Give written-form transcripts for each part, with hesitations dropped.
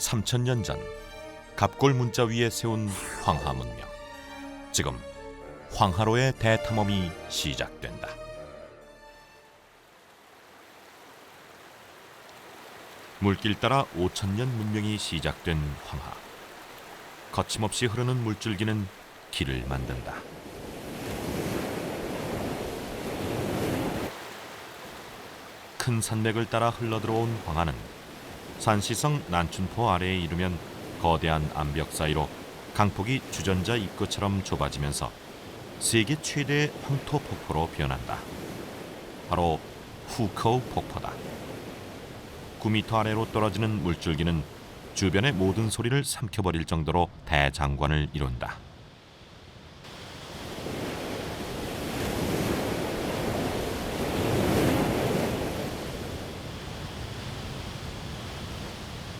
3000년 전 갑골 문자 위에 세운 황하 문명. 지금 황하로의 대탐험이 시작된다. 물길 따라 5000년 문명이 시작된 황하. 거침없이 흐르는 물줄기는 길을 만든다. 큰 산맥을 따라 흘러들어온 황하는 산시성 난춘포 아래에 이르면 거대한 암벽 사이로 강폭이 주전자 입구처럼 좁아지면서 세계 최대의 황토 폭포로 변한다. 바로 후커우 폭포다. 9m 아래로 떨어지는 물줄기는 주변의 모든 소리를 삼켜버릴 정도로 대장관을 이룬다.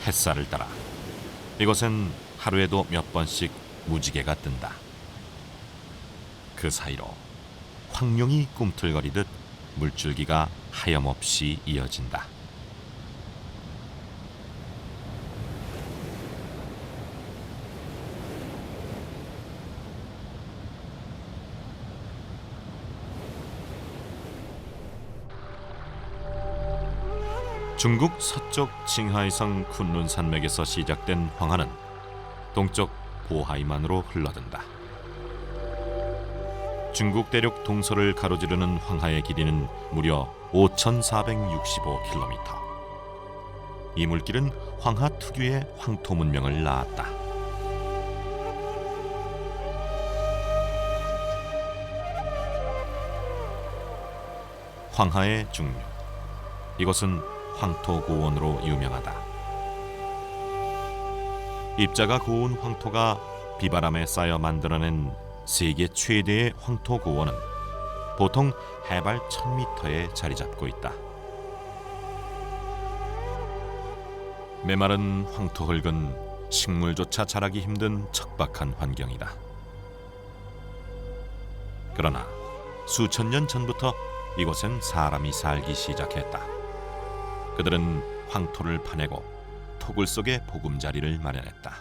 햇살을 따라 이곳엔 하루에도 몇 번씩 무지개가 뜬다. 그 사이로 황룡이 꿈틀거리듯 물줄기가 하염없이 이어진다. 중국 서쪽 칭하이성 쿤룬 산맥에서 시작된 황하는 동쪽 보하이만으로 흘러든다. 중국 대륙 동서를 가로지르는 황하의 길이는 무려 5,465km. 이 물길은 황하 특유의 황토 문명을 낳았다. 황하의 중류. 이곳은 황토 고원으로 유명하다. 입자가 고운 황토가 비바람에 쌓여 만들어낸 세계 최대의 황토 고원은 보통 해발 1000m에 자리 잡고 있다. 메마른 황토 흙은 식물조차 자라기 힘든 척박한 환경이다. 그러나 수천 년 전부터 이곳엔 사람이 살기 시작했다. 그들은 황토를 파내고 토굴 속에 보금자리를 마련했다.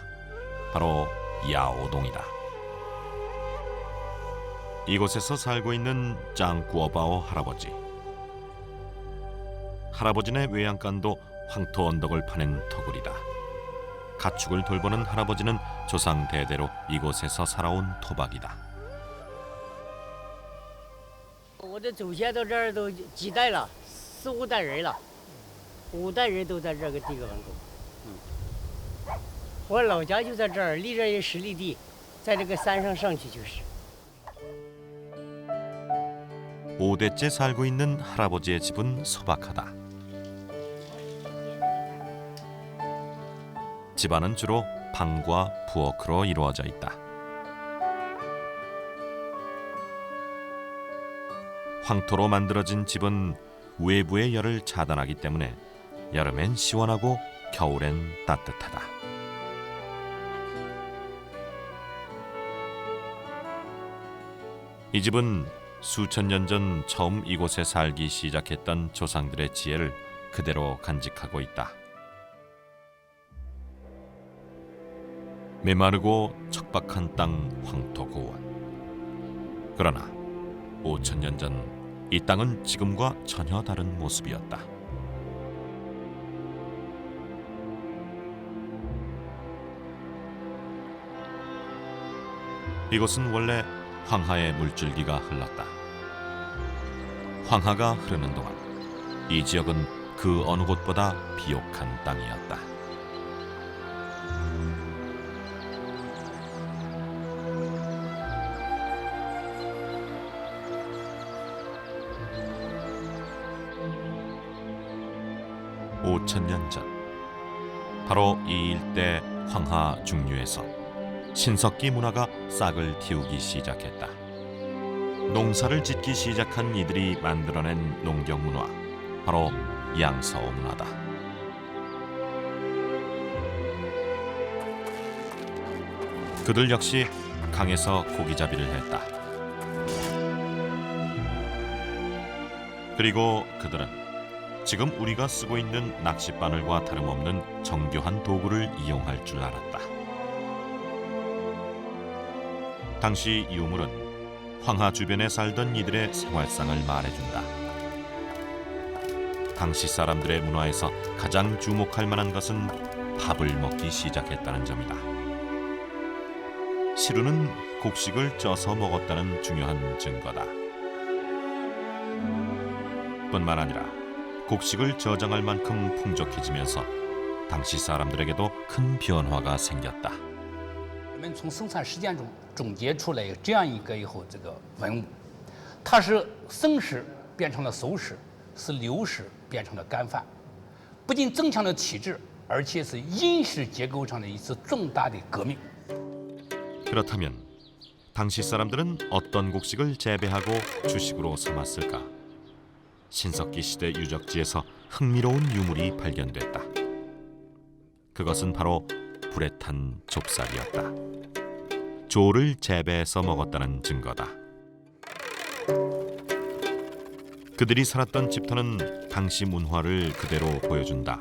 바로 야오동이다. 이곳에서 살고 있는 짱꾸어바오 할아버지. 할아버지네 외양간도 황토 언덕을 파낸 토굴이다. 가축을 돌보는 할아버지는 조상 대대로 이곳에서 살아온 토박이다. 我的祖先到这儿都几代了，4、5代人了，5代人都在这个地方工。我老家就在这儿，离这也10里地，在这个山上上去就是。 5대째 살고 있는 할아버지의 집은 소박하다. 집안은 주로 방과 부엌으로 이루어져 있다. 황토로 만들어진 집은 외부의 열을 차단하기 때문에 여름엔 시원하고 겨울엔 따뜻하다. 이 집은 수천 년 전 처음 이곳에 살기 시작했던 조상들의 지혜를 그대로 간직하고 있다. 메마르고 척박한 땅 황토 고원. 그러나 5000년 전 이 땅은 지금과 전혀 다른 모습이었다. 이곳은 원래 황하의 물줄기가 흘렀다. 황하가 흐르는 동안 이 지역은 그 어느 곳보다 비옥한 땅이었다. (5000년) 전 바로 이 일대 황하 중류에서 신석기 문화가 싹을 틔우기 시작했다. 농사를 짓기 시작한 이들이 만들어낸 농경 문화, 바로 양서어 문화다. 그들 역시 강에서 고기잡이를 했다. 그리고 그들은 지금 우리가 쓰고 있는 낚싯바늘과 다름없는 정교한 도구를 이용할 줄 알았다. 당시 유물은 황하 주변에 살던 이들의 생활상을 말해준다. 당시 사람들의 문화에서 가장 주목할 만한 것은 밥을 먹기 시작했다는 점이다. 시루는 곡식을 쪄서 먹었다는 중요한 증거다. 뿐만 아니라 곡식을 저장할 만큼 풍족해지면서 당시 사람들에게도 큰 변화가 생겼다. 人们从生产实践中总结出来这样一个以后这个文物，它是生食变成了熟食，是流食变成了干饭，不仅增强了体质，而且是饮食结构上的一次重大的革命。 그렇다면 당시 사람들은 어떤 곡식을 재배하고 주식으로 삼았을까? 신석기 시대 유적지에서 흥미로운 유물이 발견됐다. 그것은 바로 불에 탄 좁쌀이었다. 조를 재배해서 먹었다는 증거다. 그들이 살았던 집터는 당시 문화를 그대로 보여준다.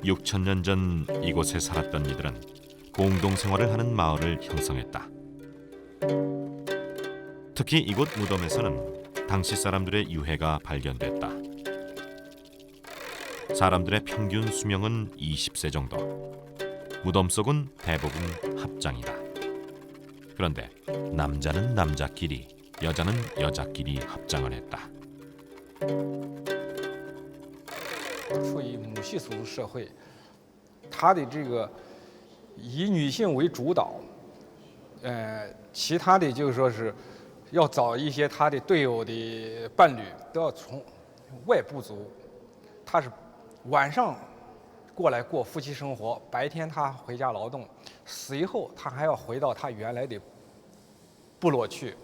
(6,000년) 전 이곳에 살았던 이들은 공동생활을 하는 마을을 형성했다. 특히 이곳 무덤에서는 당시 사람들의 유해가 발견됐다. 사람들의 평균 수명은 20세 정도. 무덤 속은 대부분 합장이다. 그런데 남자는 남자끼리, 여자는 여자끼리 합장을 했다. 处于母系氏族社会，它的这个以女性为主导，其他的就是说是要找一些他的队友的伴侣都要从外部族，他是晚上过来过夫妻生活，白天他回家劳动，死以后他还要回到他原来的部落去、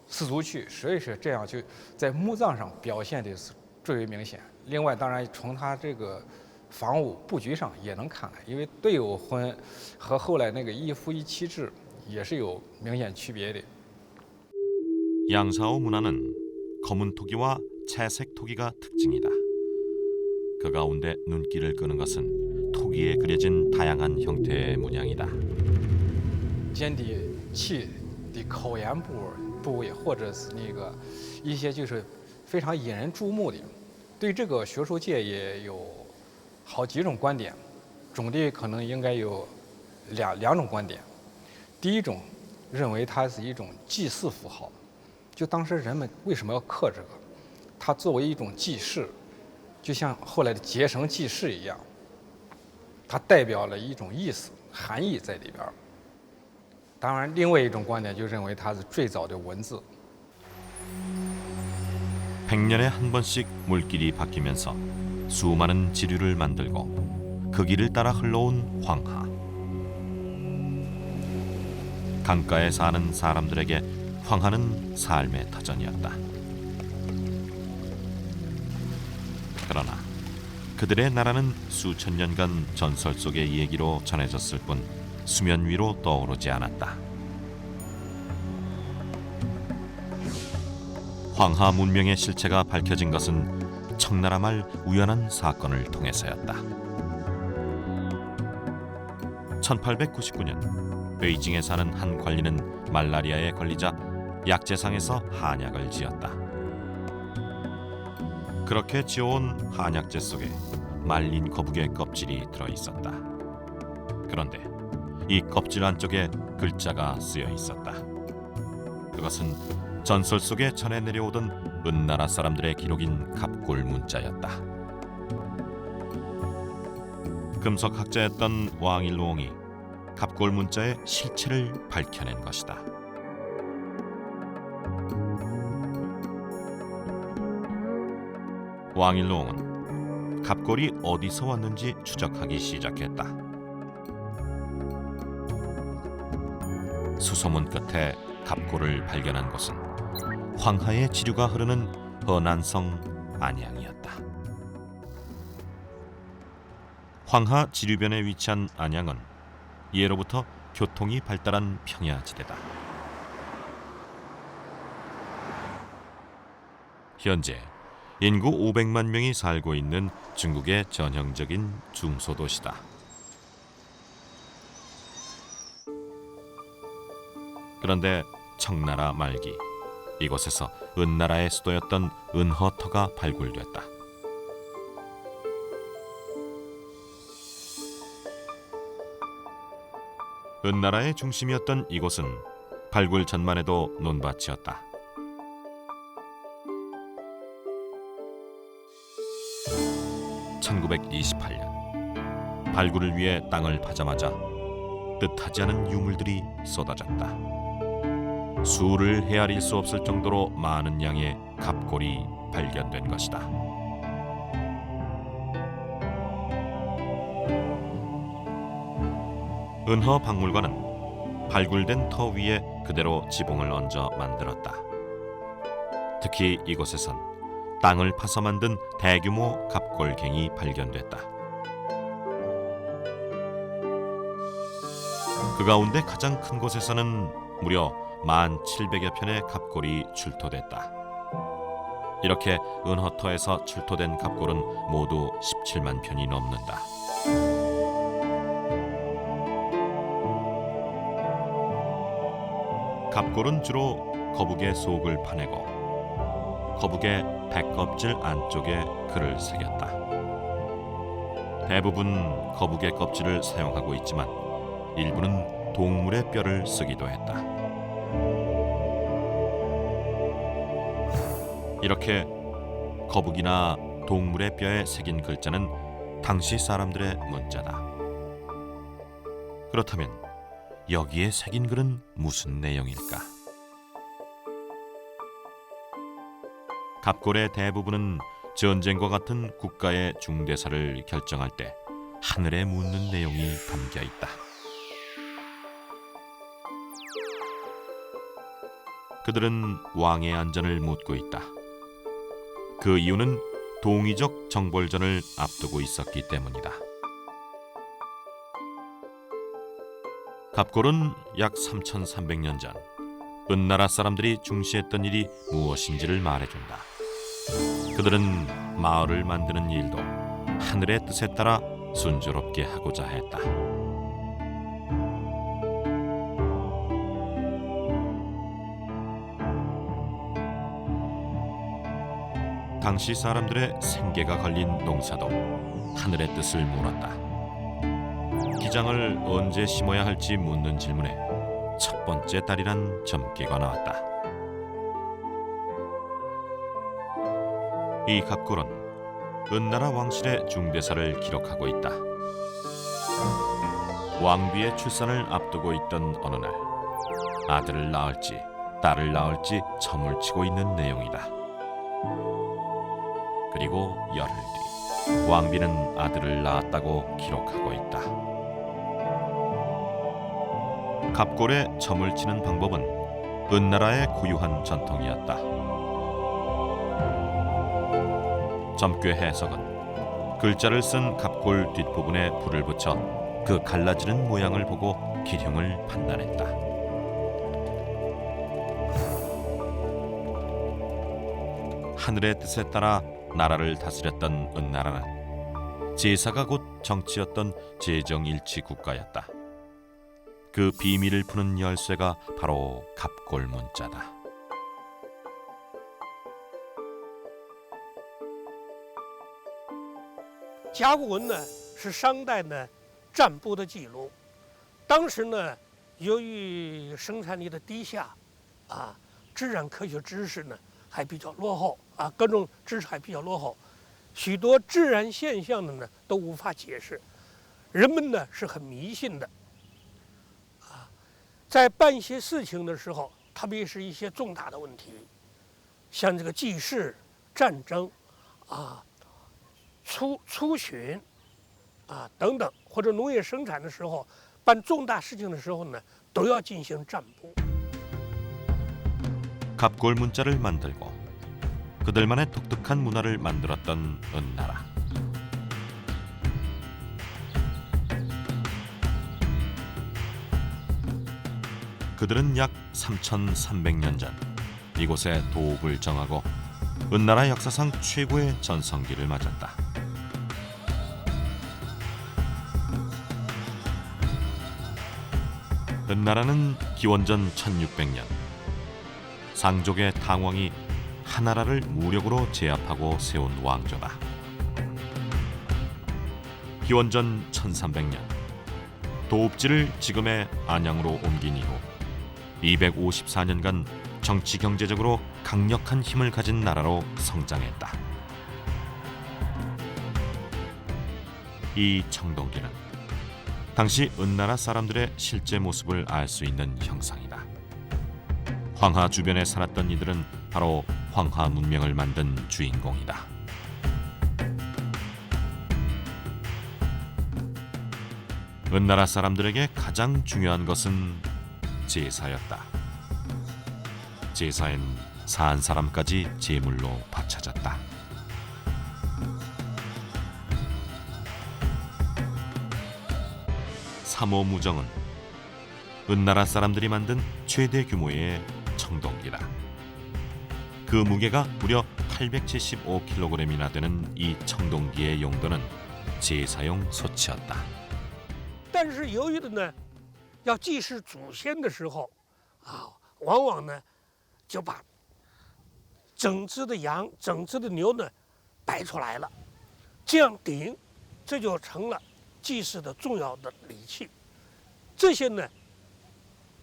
氏族去，所以说这样就在墓葬上表现的是最为明显。另外，当然从他这个房屋布局上也能看来，因为队友婚和后来那个一夫一妻制也是有明显区别的。 양사오 문화는 검은 토기와 채색 토기가 특징이다. 그 가운데 눈길을 끄는 것은 토기에 그려진 다양한 형태의 문양이다. 肩底气的口沿部位，或者是那个一些就是非常引人注目的。对这个学术界也有好几种观点，总的可能应该有两种观点。第一种认为它是一种祭祀符号，就当时人们为什么要刻这个？它作为一种祭祀，就像后来的结绳记事一样，它代表了一种意思、含义在里边。当然，另外一种观点就认为它是最早的文字。 100년에 한 번씩 물길이 바뀌면서 수많은 지류를 만들고 그 길을 따라 흘러온 황하. 강가에 사는 사람들에게 황하는 삶의 터전이었다. 그러나 그들의 나라는 수천 년간 전설 속의 얘기로 전해졌을 뿐 수면 위로 떠오르지 않았다. 황하 문명의 실체가 밝혀진 것은 청나라 말 우연한 사건을 통해서였다. 1899년 베이징에 사는 한 관리는 말라리아에 걸리자 약재상에서 한약을 지었다. 그렇게 지어온 한약재 속에 말린 거북의 껍질이 들어있었다. 그런데 이 껍질 안쪽에 글자가 쓰여 있었다. 그것은 전설 속에 전해 내려오던 은나라 사람들의 기록인 갑골 문자였다. 금속학자였던 왕일루옹이 갑골 문자의 실체를 밝혀낸 것이다. 왕일루옹은 갑골이 어디서 왔는지 추적하기 시작했다. 수소문 끝에 갑골을 발견한 곳은 황하의 지류가 흐르는 허난성 안양이었다. 황하 지류변에 위치한 안양은 예로부터 교통이 발달한 평야지대다. 현재 인구 500만 명이 살고 있는 중국의 전형적인 중소도시다. 그런데 청나라 말기 이곳에서 은나라의 수도였던 은허터가 발굴됐다. 은나라의 중심이었던 이곳은 발굴 전만 해도 논밭이었다. (1928년) 발굴을 위해 땅을 파자마자 뜻하지 않은 유물들이 쏟아졌다. 수를 헤아릴 수 없을 정도로 많은 양의 갑골이 발견된 것이다. 은허 박물관은 발굴된 터 위에 그대로 지붕을 얹어 만들었다. 특히 이곳에선 땅을 파서 만든 대규모 갑골갱이 발견됐다. 그 가운데 가장 큰 곳에서는 무려 1,700여 편의 갑골이 출토됐다. 이렇게 은허터에서 출토된 갑골은 모두 17만 편이 넘는다. 갑골은 주로 거북의 속을 파내고 거북의 백껍질 안쪽에 글을 새겼다. 대부분 거북의 껍질을 사용하고 있지만 일부는 동물의 뼈를 쓰기도 했다. 이렇게 거북이나 동물의 뼈에 새긴 글자는 당시 사람들의 문자다. 그렇다면 여기에 새긴 글은 무슨 내용일까? 갑골의 대부분은 전쟁과 같은 국가의 중대사를 결정할 때 하늘에 묻는 내용이 담겨 있다. 그들은 왕의 안전을 묻고 있다. 그 이유는 동이적 정벌전을 앞두고 있었기 때문이다. 갑골은 약 3,300년 전 은나라 사람들이 중시했던 일이 무엇인지를 말해준다. 그들은 마을을 만드는 일도 하늘의 뜻에 따라 순조롭게 하고자 했다. 당시 사람들의 생계가 걸린 농사도 하늘의 뜻을 물었다. 기장을 언제 심어야 할지 묻는 질문에 첫 번째 달이란 점괘가 나왔다. 이 갑골은 은나라 왕실의 중대사를 기록하고 있다. 왕비의 출산을 앞두고 있던 어느 날 아들을 낳을지 딸을 낳을지 점을 치고 있는 내용이다. 그리고 열흘 뒤 왕비는 아들을 낳았다고 기록하고 있다. 갑골에 점을 치는 방법은 은나라의 고유한 전통이었다. 점괘 해석은 글자를 쓴 갑골 뒷부분에 불을 붙여 그 갈라지는 모양을 보고 기흉을 판단했다. 하늘의 뜻에 따라 나라를 다스렸던 은나라는 제사가 곧 정치였던 제정일치 국가였다. 그 비밀을 푸는 열쇠가 바로 갑골 문자다.甲骨文呢是商代呢占卜的记录，当时呢由于生产力的低下，自然科学知识呢还比较落后各种知识还比较落后，许多自然现象的呢都无法解释，人们呢是很迷信的，在办一些事情的时候，特别是一些重大的问题，像这个祭祀、战争出巡等等，或者农业生产的时候，办重大事情的时候呢，都要进行占卜。 갑골 문자를 만들고 그들만의 독특한 문화를 만들었던 은나라. 그들은 약 3,300년 전 이곳에 도읍을 정하고 은나라 역사상 최고의 전성기를 맞았다. 은나라는 기원전 1600년 상족의 당왕이 하나라를 무력으로 제압하고 세운 왕조다. 기원전 1300년 도읍지를 지금의 안양으로 옮긴 이후 254년간 정치 경제적으로 강력한 힘을 가진 나라로 성장했다. 이 청동기는 당시 은나라 사람들의 실제 모습을 알 수 있는 형상이다. 황하 주변에 살았던 이들은 바로 황하 문명을 만든 주인공이다. 은나라 사람들에게 가장 중요한 것은 제사였다. 제사엔 사한 사람까지 제물로 바쳐졌다. 삼오무정은 은나라 사람들이 만든 최대 규모의 청동기다. 그 무게가 무려 875kg이나 되는 이 청동기의 용도는 제사용 소치였다. 但是由于的呢，要祭祀祖先的时候，往往呢就把整只的羊、整只的牛呢摆出来了，这样鼎，这就成了祭祀的重要的礼器。这些呢，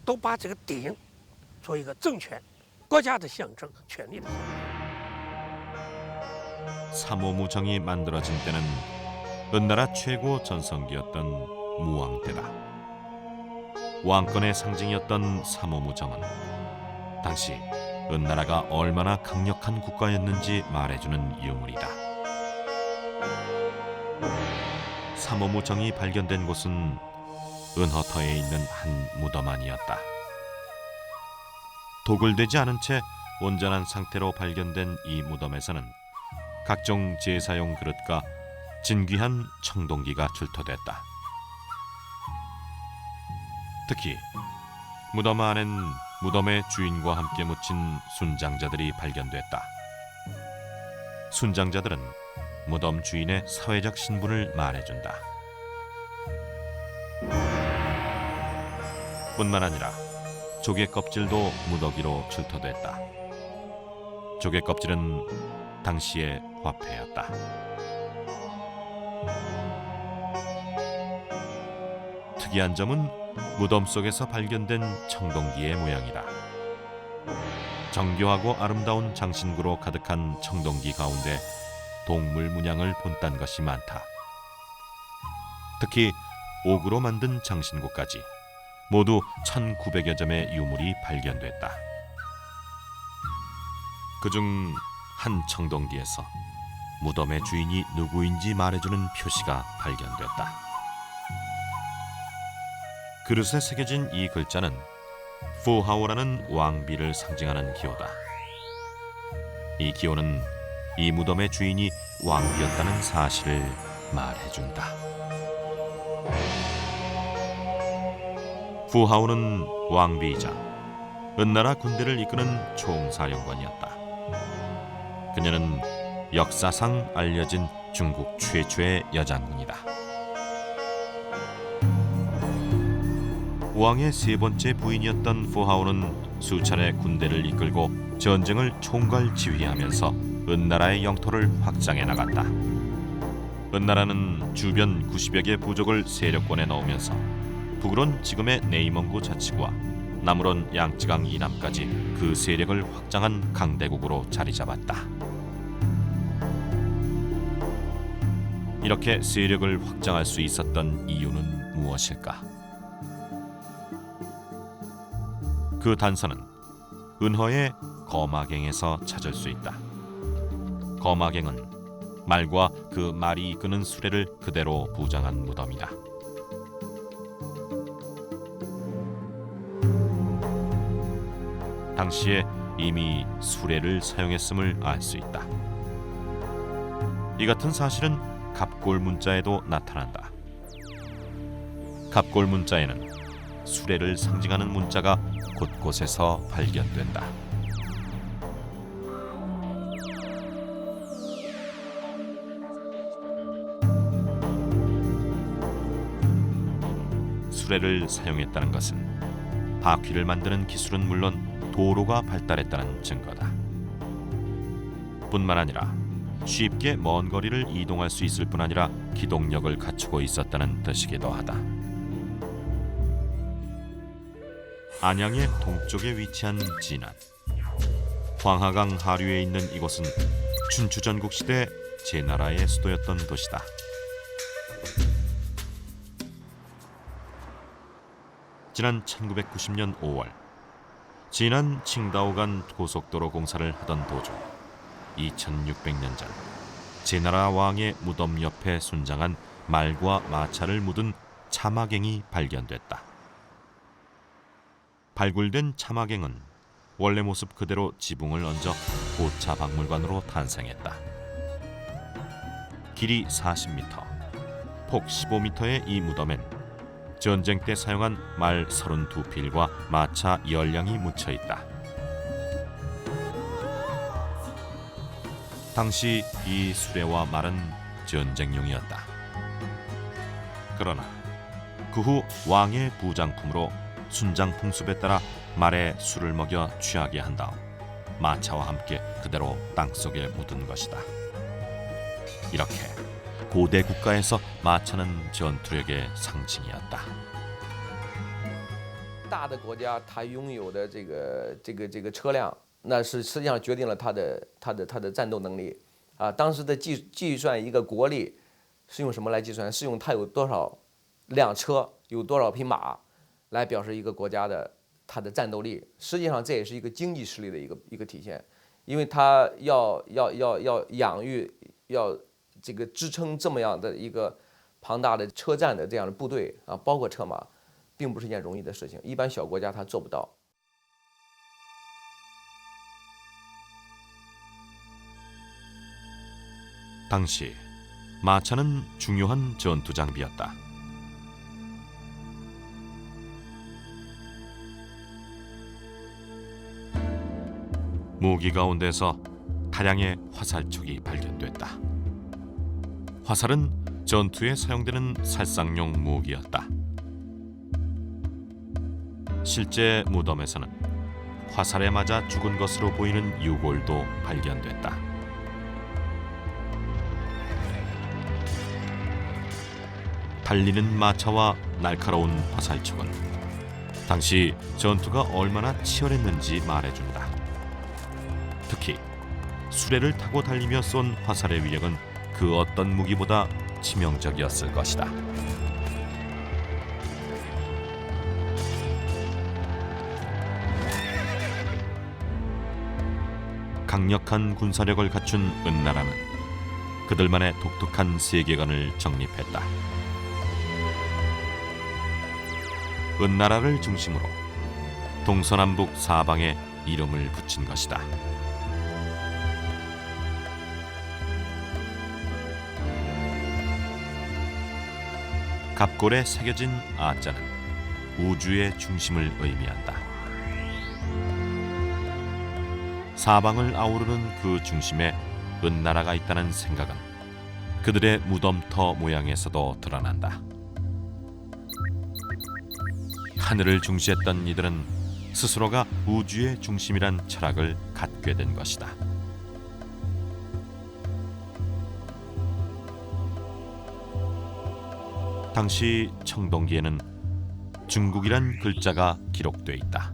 都把这个鼎做一个政权、国家的象征、权力的象征。 삼오무정이 만들어진 때는 은나라 최고 전성기였던 무왕 때다. 왕권의 상징이었던 삼오무정은 당시 은나라가 얼마나 강력한 국가였는지 말해주는 유물이다. 삼오무정이 발견된 곳은 은허터에 있는 한 무덤 안이었다. 도굴되지 않은 채 온전한 상태로 발견된 이 무덤에서는 각종 제사용 그릇과 진귀한 청동기가 출토됐다. 특히 무덤 안엔 무덤의 주인과 함께 묻힌 순장자들이 발견됐다. 순장자들은 무덤 주인의 사회적 신분을 말해준다. 뿐만 아니라 조개 껍질도 무더기로 출토됐다. 조개 껍질은 당시의 화폐였다. 특이한 점은 무덤 속에서 발견된 청동기의 모양이다. 정교하고 아름다운 장신구로 가득한 청동기 가운데 동물 문양을 본딴 것이 많다. 특히 옥으로 만든 장신구까지 모두 1900여 점의 유물이 발견됐다. 그중 한 청동기에서 무덤의 주인이 누구인지 말해주는 표시가 발견됐다. 그릇에 새겨진 이 글자는 푸하오라는 왕비를 상징하는 기호다. 이 기호는 이 무덤의 주인이 왕비였다는 사실을 말해준다. 푸하오는 왕비이자 은나라 군대를 이끄는 총사령관이었다. 그녀는 역사상 알려진 중국 최초의 여장군이다. 왕의 세 번째 부인이었던 푸하오는 수차례 군대를 이끌고 전쟁을 총괄 지휘하면서 은나라의 영토를 확장해 나갔다. 은나라는 주변 90여 개 부족을 세력권에 넣으면서 북으론 지금의 네이멍구 자치구와 남으론 양쯔강 이남까지 그 세력을 확장한 강대국으로 자리 잡았다. 이렇게 세력을 확장할 수 있었던 이유는 무엇일까? 그 단서는 은허의 거마갱에서 찾을 수 있다. 거마갱은 말과 그 말이 이끄는 수레를 그대로 부장한 무덤이다. 당시에 이미 수레를 사용했음을 알 수 있다. 이 같은 사실은 갑골 문자에도 나타난다. 갑골 문자에는 수레를 상징하는 문자가 곳곳에서 발견된다. 수레를 사용했다는 것은 바퀴를 만드는 기술은 물론 도로가 발달했다는 증거다. 뿐만 아니라 쉽게 먼 거리를 이동할 수 있을 뿐 아니라 기동력을 갖추고 있었다는 뜻이기도 하다. 안양의 동쪽에 위치한 진안. 황하강 하류에 있는 이곳은 춘추 전국 시대 제나라의 수도였던 도시다. 지난 1990년 5월 진안 칭다오 간 고속도로 공사를 하던 도중 2600년 전 제나라 왕의 무덤 옆에 순장한 말과 마차를 묻은 차마갱이 발견됐다. 발굴된 차마갱은 원래 모습 그대로 지붕을 얹어 고차 박물관으로 탄생했다. 길이 40m, 폭 15m의 이 무덤엔 전쟁 때 사용한 말 32필과 마차 10량이 묻혀 있다. 당시 이 수레와 말은 전쟁용이었다. 그러나 그 후 왕의 부장품으로 순장 풍습에 따라 말에 술을 먹여 취하게 한 다음 마차와 함께 그대로 땅속에 묻은 것이다. 이렇게 고대 국가에서 마차는 전투력의 상징이었다. 大的国家，它拥有的这个车辆，那是实际上决定了它的战斗能力啊。当时的计算一个国力是用什么来计算？是用它有多少辆车，有多少匹马，来表示一个国家的它的战斗力。实际上这也是一个经济实力的一个体现，因为它要养育，要这个支撑这么样的一个庞大的车站的这样的部队啊，包括车马。 并不是一件容易的事情，一般小国家它做不到。 당시 마차는 중요한 전투 장비였다. 무기 가운데서 다량의 화살촉이 발견됐다. 화살은 전투에 사용되는 살상용 무기였다. 실제 무덤에서는 화살에 맞아 죽은 것으로 보이는 유골도 발견됐다. 달리는 마차와 날카로운 화살촉은 당시 전투가 얼마나 치열했는지 말해준다. 특히 수레를 타고 달리며 쏜 화살의 위력은 그 어떤 무기보다 치명적이었을 것이다. 강력한 군사력을 갖춘 은나라는 그들만의 독특한 세계관을 정립했다. 은나라를 중심으로 동서남북 사방에 이름을 붙인 것이다. 갑골에 새겨진 아자는 우주의 중심을 의미한다. 사방을 아우르는 그 중심에 은나라가 있다는 생각은 그들의 무덤터 모양에서도 드러난다. 하늘을 중시했던 이들은 스스로가 우주의 중심이란 철학을 갖게 된 것이다. 당시 청동기에는 중국이란 글자가 기록돼 있다.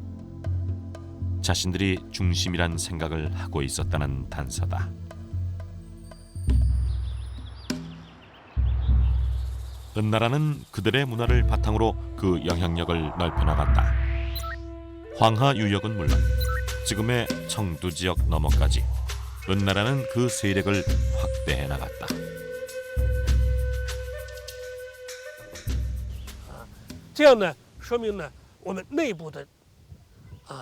자신들이 중심이란 생각을 하고 있었다는 단서다. 은나라는 그들의 문화를 바탕으로 그 영향력을 넓혀나갔다. 황하 유역은 물론 지금의 청두 지역 너머까지 은나라는 그 세력을 확대해 나갔다. 这样呢，说明呢我们内部的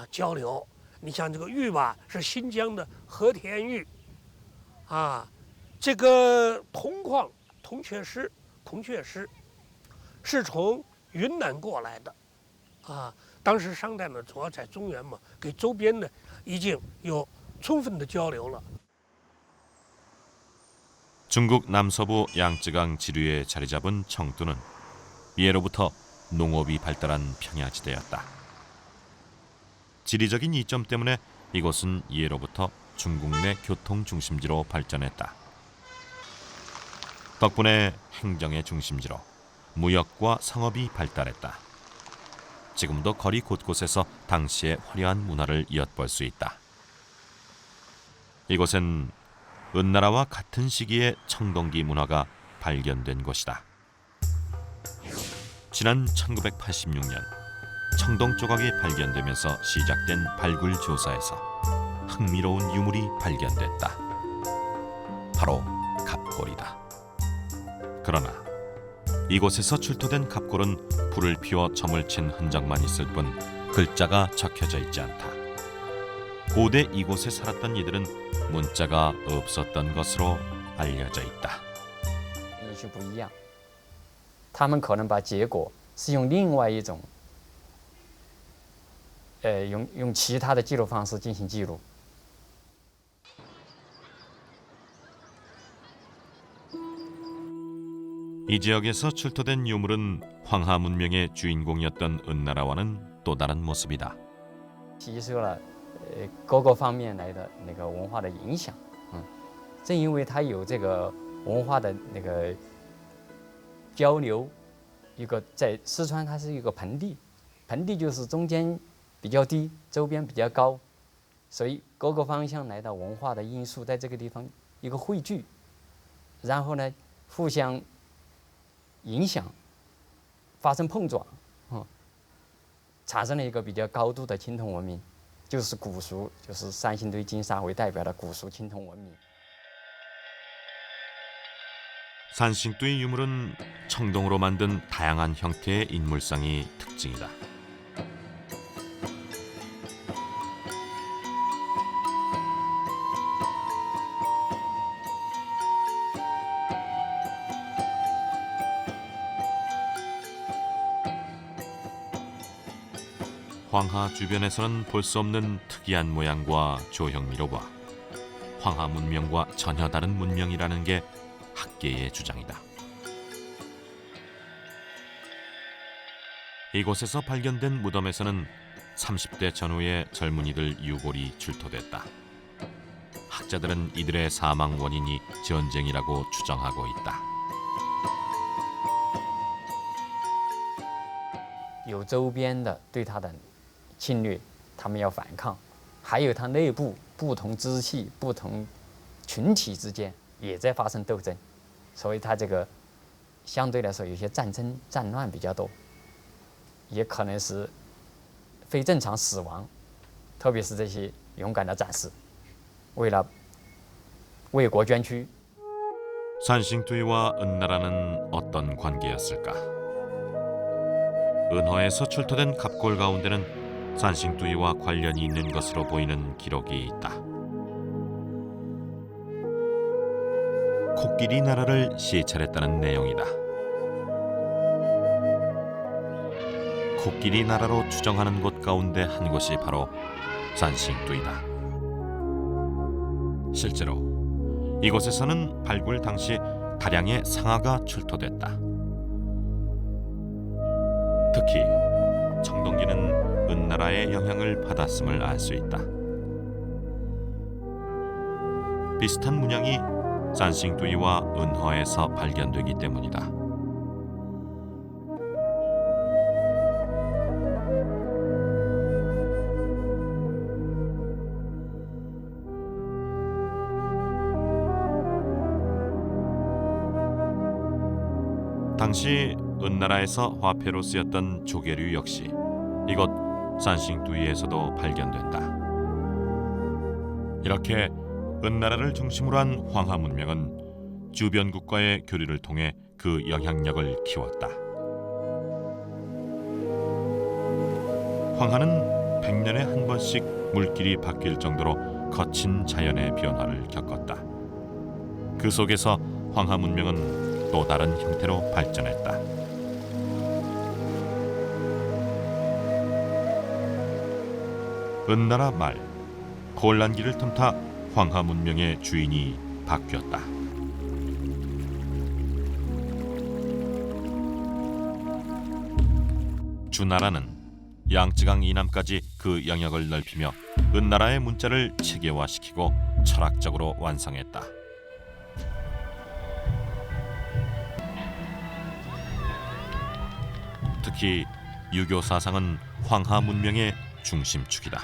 交流。你像这个玉吧，是新疆的和田玉，这个铜矿铜雀石是从云南过来的，当时商代呢主要在中原嘛，给周边呢已经有充分的交流了。 중국 남서부 양쯔강 지류에 자리 잡은 청두는 예로부터 농업이 발달한 평야지대였다. 지리적인 이점 때문에 이곳은 예로부터 중국 내 교통 중심지로 발전했다. 덕분에 행정의 중심지로 무역과 상업이 발달했다. 지금도 거리 곳곳에서 당시의 화려한 문화를 엿볼 수 있다. 이곳엔 은나라와 같은 시기에 청동기 문화가 발견된 곳이다. 지난 1986년 청동 조각이 발견되면서 시작된 발굴 조사에서 흥미로운 유물이 발견됐다. 바로 갑골이다. 그러나 이곳에서 출토된 갑골은 불을 피워 점을 친 흔적만 있을 뿐 글자가 적혀져 있지 않다. 고대 이곳에 살았던 이들은 문자가 없었던 것으로 알려져 있다. 依据不一样，他们可能把结果是用另外一种，用其他的记录方式进行记录。 이 지역에서 출토된 유물은 황하 문명의 주인공이었던 은나라와는 또 다른 모습이다. 吸收了各个方面来的那个文化的影响，正因为它有这个文化的那个交流，一个在四川它是一个盆地，盆地就是中间比较低，周边比较高，所以各个方向来的文化的因素在这个地方一个汇聚，然后呢互相影响，发生碰撞，产生了一个比较高度的青铜文明，就是古蜀，就是三星堆金沙为代表的古蜀青铜文明。 산싱두의 유물은 청동으로 만든 다양한 형태의 인물상이 특징이다. 황하 주변에서는 볼 수 없는 특이한 모양과 조형미로 봐 황하 문명과 전혀 다른 문명이라는 게 학계의 주장이다. 이곳에서 발견된 무덤에서는 30대 전후의 젊은이들 유골이 출토됐다. 학자들은 이들의 사망 원인이 전쟁이라고 추정하고 있다. 有周边的对他的侵略，他们要反抗；还有他内部不同支系、不同群体之间也在发生斗争，所以他这个相对来说有些战争、战乱比较多，也可能是非正常死亡，特别是这些勇敢的战士，为了为国捐躯。 산싱두이와 은나라는 어떤 관계였을까? 은허에서 출토된 갑골 가운데는 산싱두이와 관련이 있는 것으로 보이는 기록이 있다. 코끼리 나라를 시찰했다는 내용이다. 코끼리 나라로 추정하는 곳 가운데 한 곳이 바로 산싱두이다. 실제로 이곳에서는 발굴 당시 다량의 상아가 출토됐다. 특히 청동기는 은나라의 영향을 받았음을 알 수 있다. 비슷한 문양이 산싱두이와 은허에서 발견되기 때문이다. 당시 은나라에서 화폐로 쓰였던 조개류 역시 이곳 산싱두이에서도 발견됐다. 이렇게 은나라를 중심으로 한 황하 문명은 주변 국가의 교류를 통해 그 영향력을 키웠다. 황하는 100년에 한 번씩 물길이 바뀔 정도로 거친 자연의 변화를 겪었다. 그 속에서 황하 문명은 또 다른 형태로 발전했다. 은나라 말 곤란기를 틈타 황하 문명의 주인이 바뀌었다. 주나라는 양쯔강 이남까지 그 영역을 넓히며 은나라의 문자를 체계화시키고 철학적으로 완성했다. 특히 유교 사상은 황하 문명의 중심축이다.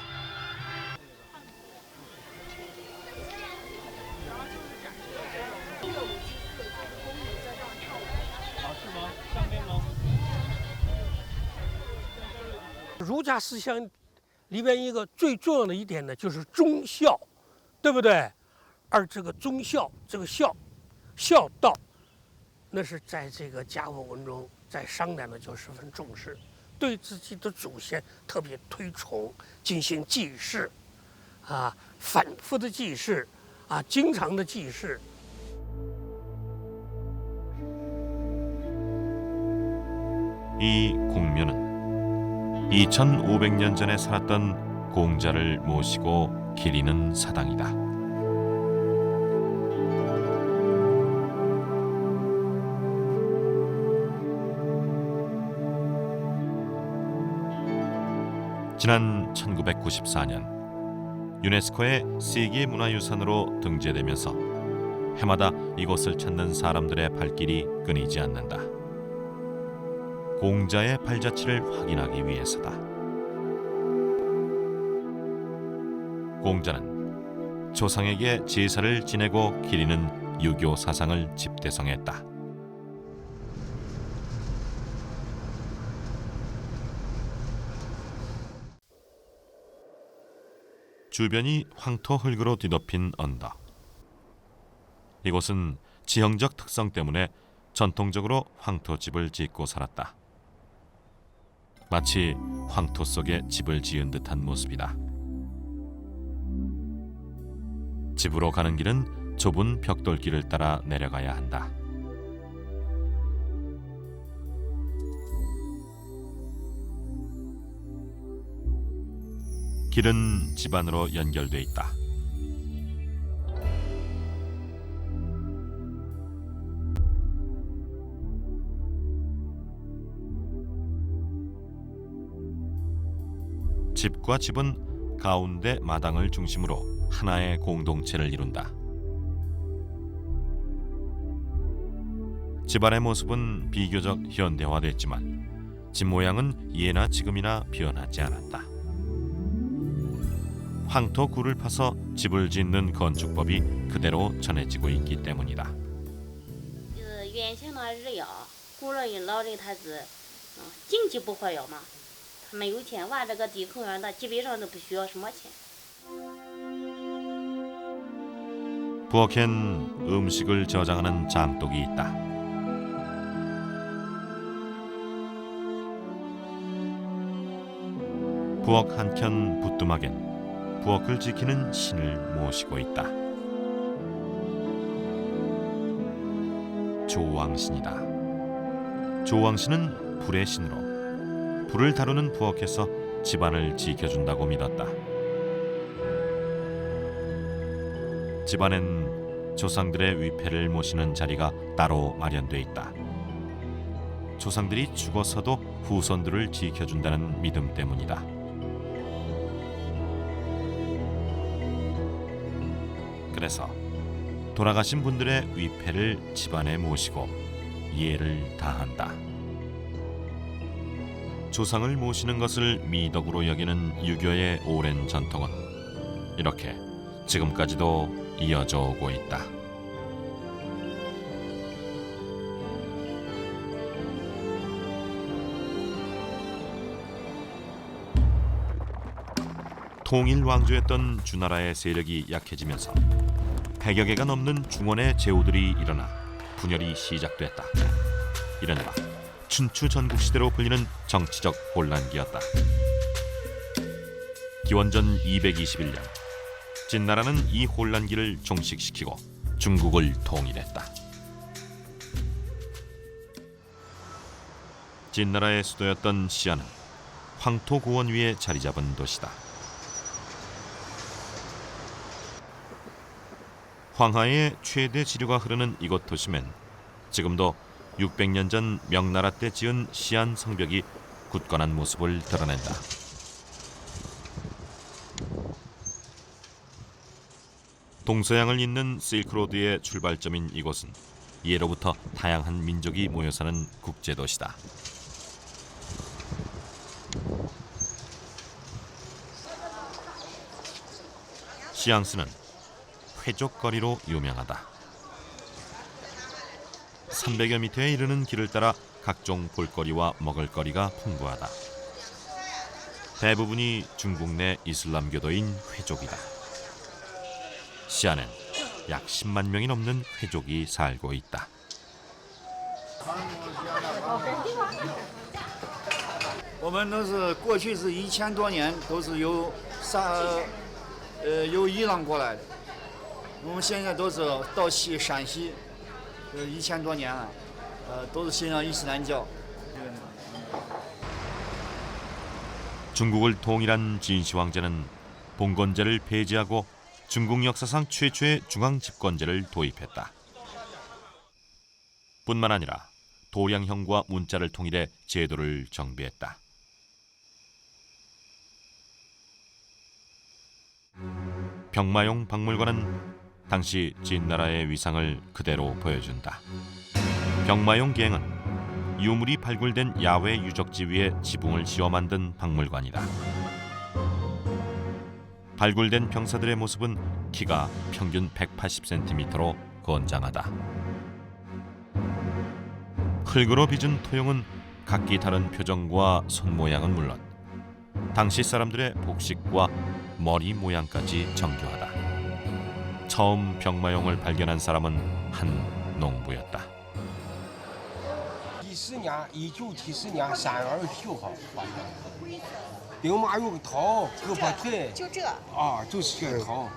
儒家思想里边一个最重要的一点呢，就是忠孝，对不对？而这个忠孝，这个孝道，那是在这个甲骨文中，在商代呢就十分重视，对自己的祖先特别推崇，进行祭祀，反复的祭祀，经常的祭祀。 이 공묘는 2500년 전에 살았던 공자를 모시고 기리는 사당이다. 지난 1994년 유네스코의 세계문화유산으로 등재되면서 해마다 이곳을 찾는 사람들의 발길이 끊이지 않는다. 공자의 발자취를 확인하기 위해서다. 공자는 조상에게 제사를 지내고 기리는 유교 사상을 집대성했다. 주변이 황토 흙으로 뒤덮인 언덕. 이곳은 지형적 특성 때문에 전통적으로 황토집을 짓고 살았다. 마치 황토 속에 집을 지은 듯한 모습이다. 집으로 가는 길은 좁은 벽돌길을 따라 내려가야 한다. 길은 집 안으로 연결돼 있다. 집과 집은 가운데 마당을 중심으로 하나의 공동체를 이룬다. 집안의 모습은 비교적 현대화됐지만 집 모양은 예나 지금이나 변하지 않았다. 황토 굴을 파서 집을 짓는 건축법이 그대로 전해지고 있기 때문이다. 原先呢日药，古人老人他是，经济不活跃嘛，他没有钱挖这个地坑啊，那基本上都不需要什么钱。 부엌엔 음식을 저장하는 장독이 있다. 부엌 한켠 부뚜막엔 부엌을 지키는 신을 모시고 있다. 조왕신이다. 조왕신은 불의 신으로 불을 다루는 부엌에서 집안을 지켜준다고 믿었다. 집안엔 조상들의 위패를 모시는 자리가 따로 마련돼 있다. 조상들이 죽어서도 후손들을 지켜준다는 믿음 때문이다. 그래서 돌아가신 분들의 위패를 집안에 모시고 예를 다한다. 조상을 모시는 것을 미덕으로 여기는 유교의 오랜 전통은 이렇게 지금까지도 이어져 오고 있다. 통일 왕조였던 주나라의 세력이 약해지면서 100여 개가 넘는 중원의 제후들이 일어나 분열이 시작됐다. 이른바 춘추 전국시대로 불리는 정치적 혼란기였다. 기원전 221년 진나라는 이 혼란기를 종식시키고 중국을 통일했다. 진나라의 수도였던 시안은 황토 고원 위에 자리 잡은 도시다. 황하의 최대 지류가 흐르는 이곳 도심엔 지금도 600년 전 명나라 때 지은 시안 성벽이 굳건한 모습을 드러낸다. 동서양을 잇는 실크로드의 출발점인 이곳은 예로부터 다양한 민족이 모여 사는 국제도시다. 시앙스는 회족거리로 유명하다. 300여 미터에 이르는 길을 따라 각종 볼거리와 먹을거리가 풍부하다. 대부분이 중국 내 이슬람교도인 회족이다. 시안엔 약 10만 명이 넘는 회족이 살고 있다. 我们都是过去是1000多年都是由伊朗过来的，我们现在都是到陕西，1000多年了，都是信仰伊斯兰教。 중국을 통일한 진시 황제는 봉건제를 폐지하고 중국 역사상 최초의 중앙 집권제를 도입했다. 뿐만 아니라 도량형과 문자를 통일해 제도를 정비했다. 병마용 박물관은 당시 진나라의 위상을 그대로 보여준다. 병마용 계행은 유물이 발굴된 야외 유적지 위에 지붕을 지어 만든 박물관이다. 발굴된 병사들의 모습은 키가 평균 180cm로 건장하다. 흙으로 빚은 토용은 각기 다른 표정과 손 모양은 물론 당시 사람들의 복식과 머리 모양까지 정교하다. 처음 병마용을 발견한 사람은 한 농부였다. 1970年3月29号发现的。兵马俑头、胳膊腿，就这啊，就是这个头。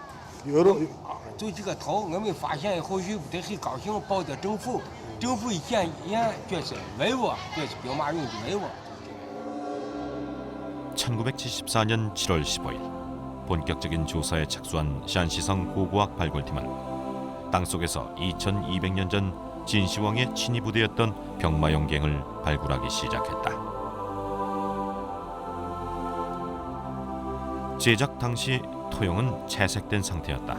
有的啊，就这个头，我们发现以后，岳不得很高兴，报到政府。政府一检验，这是文物，这是兵马俑的文物。 1974년 7월 15일 본격적인 조사에 착수한 샨시성 고고학 발굴팀은 땅속에서 2200년 전 진시황의 친위부대였던 병마용갱을 발굴하기 시작했다. 제작 당시 토용은 채색된 상태였다.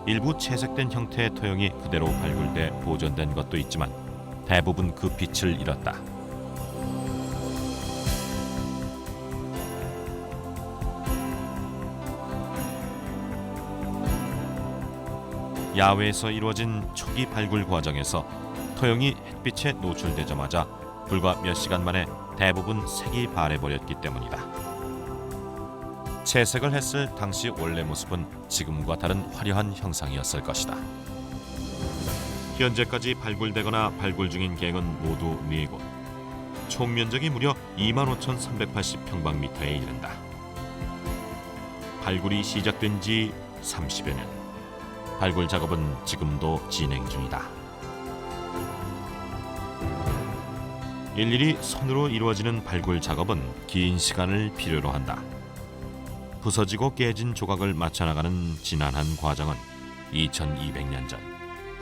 일부 채색된 형태의 토용이 그대로 발굴돼 보존된 것도 있지만 대부분 그 빛을 잃었다. 야외에서 이루어진 초기 발굴 과정에서 토용이 햇빛에 노출되자마자 불과 몇 시간 만에 대부분 색이 바래버렸기 때문이다. 채색을 했을 당시 원래 모습은 지금과 다른 화려한 형상이었을 것이다. 현재까지 발굴되거나 발굴 중인 갱은 모두 4곳. 총 면적이 무려 25,380평방미터에 이른다. 발굴이 시작된 지 30여 년. 발굴 작업은 지금도 진행 중이다. 일일이 손으로 이루어지는 발굴 작업은 긴 시간을 필요로 한다. 부서지고 깨진 조각을 맞춰나가는 지난한 과정은 2200년 전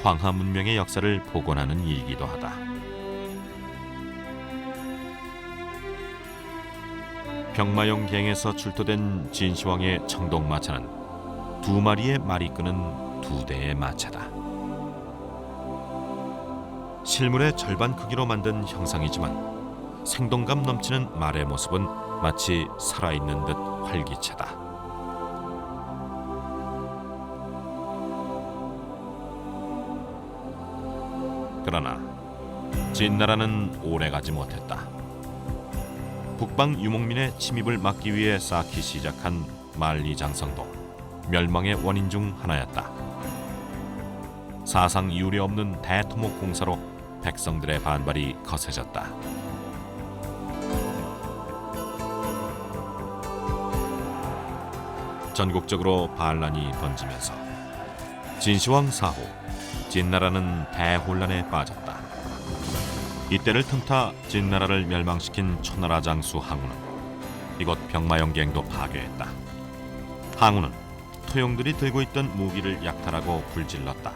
황하 문명의 역사를 복원하는 일이기도 하다. 병마용 갱에서 출토된 진시황의 청동마차는 2마리의 말이 끄는 2대의 마차다. 실물의 절반 크기로 만든 형상이지만 생동감 넘치는 말의 모습은 마치 살아있는 듯 활기차다. 그러나 진나라는 오래가지 못했다. 북방 유목민의 침입을 막기 위해 쌓기 시작한 만리장성도 멸망의 원인 중 하나였다. 사상 이율이 없는 대토목 공사로 백성들의 반발이 거세졌다. 전국적으로 반란이 번지면서 진시황 사후 진나라는 대혼란에 빠졌다. 이때를 틈타 진나라를 멸망시킨 초나라 장수 항우는 이곳 병마용갱도 파괴했다. 항우는 토용들이 들고 있던 무기를 약탈하고 불질렀다.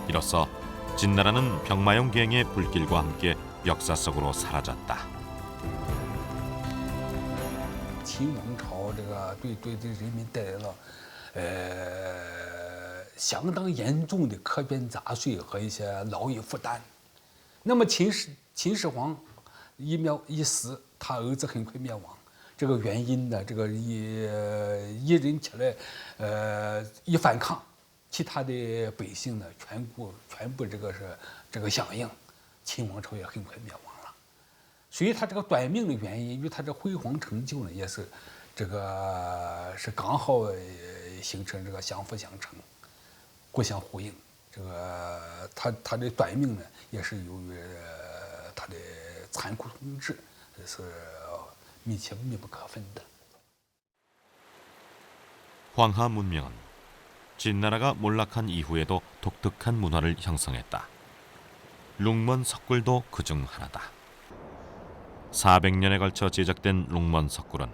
이로써 진나라는 병마용갱의 불길과 함께 역사 속으로 사라졌다. 秦王朝这个对这人民带来了相当严重的苛捐杂税和一些劳役负担。那么秦始皇一死，他儿子很快灭亡。这个原因呢，这个一人起来一反抗，其他的百姓呢全部这个响应，秦王朝也很快灭亡了。所以他这个短命的原因与他这辉煌成就呢，也是这个是刚好形成这个相辅相成，互相呼应。这个他的短命呢，也是由于他的残酷统治是密不可分的。 황하 문명은 진나라가 몰락한 이후에도 독특한 문화를 형성했다. 룽먼 석굴도 그중 하나다. 400년에 걸쳐 제작된 룽먼 석굴은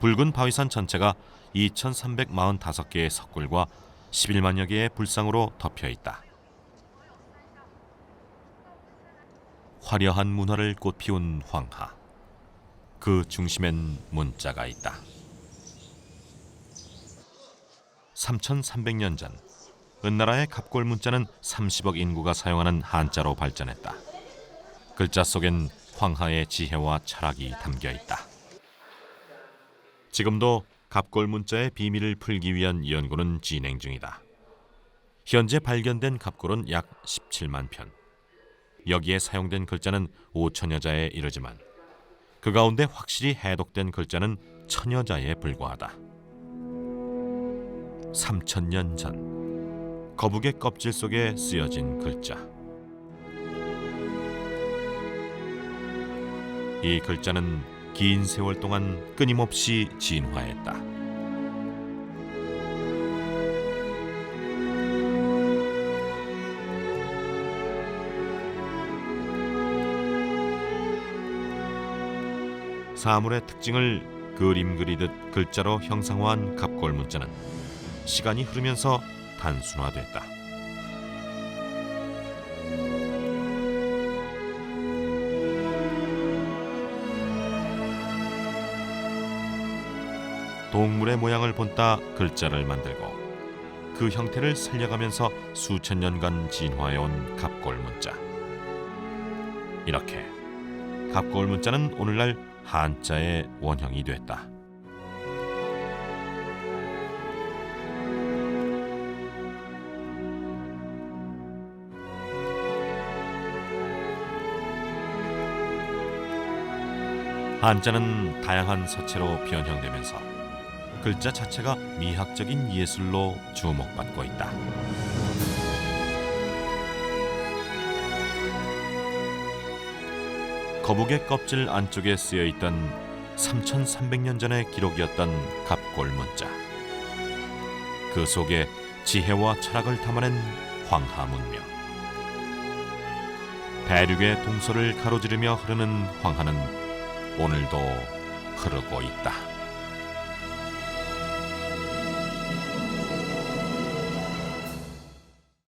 붉은 바위산 전체가 2,345개의 석굴과 11만여 개의 불상으로 덮여 있다. 화려한 문화를 꽃피운 황하. 그 중심엔 문자가 있다. 3,300년 전 은나라의 갑골 문자는 30억 인구가 사용하는 한자로 발전했다. 글자 속엔 황하의 지혜와 철학이 담겨 있다. 지금도 갑골 문자의 비밀을 풀기 위한 연구는 진행 중이다. 현재 발견된 갑골은 약 17만 편. 여기에 사용된 글자는 5천여 자에 이르지만 그 가운데 확실히 해독된 글자는 1000여 자에 불과하다. 3000년 전 거북의 껍질 속에 쓰여진 글자. 이 글자는 긴 세월 동안 끊임없이 진화했다. 사물의 특징을 그림 그리듯 글자로 형상화한 갑골 문자는 시간이 흐르면서 단순화됐다. 동물의 모양을 본따 글자를 만들고 그 형태를 살려가면서 수천 년간 진화해온 갑골 문자. 이렇게 갑골 문자는 오늘날 한자의 원형이 됐다. 한자는 다양한 서체로 변형되면서 글자 자체가 미학적인 예술로 주목받고 있다. 거북의 껍질 안쪽에 쓰여있던 3,300년 전의 기록이었던 갑골 문자. 그 속에 지혜와 철학을 담아낸 황하 문명. 대륙의 동서를 가로지르며 흐르는 황하는 오늘도 흐르고 있다.